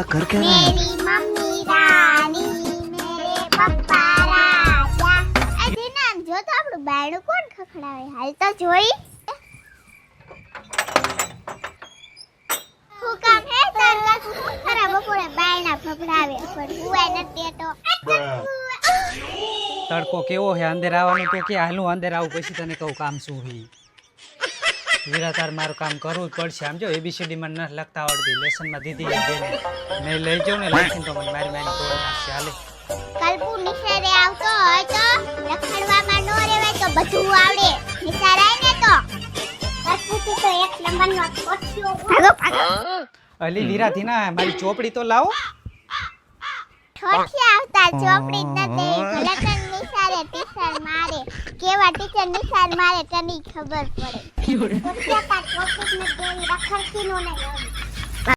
अलग घर कह रहा है मेरी मम्मी रानी मेरे पप्पा राजा આજે ના જો તો આપણું બાયણું કોણ ખખડાવે હાલ તો જોઈ હું કામ હે તાર કાકુ ખરા બપોરે બાયણા ફફડાવે પણ હુઆ નથી તો તડકો કેવો હે અંદર આવવાનું તો કે હાલું અંદર આવું પછી તને કહું કામ શું હી વીરા તાર મારું કામ કરવું જ પડશે આમ જો એબીસીડી માં ન લખતા આવડતી લેસન માં દીદી બેન નહીં લઈ જાઉં ને લખીને તો મને મારી મારી તોડ નાખશે હાલે કલ્પુ નિશાળે આવતો હોય તો લખડવામાં નો રેવાય તો બધું આવડે નિશાળાય ને તો કલ્પુ તો એક નંબરનો કોઠિયો ભાગો ભાગો અલી વીરા થી ના મારી ચોપડી તો લાવો ઠોઠિયા આવતા ચોપડી જ નથી ભલે તને નિશાળે ટીચર મારે કેવા ટીચર નિશાળ મારે તને ખબર પડે ઠોઠિયા કા ચોપડી ને દેવી રખડતી નો નહીં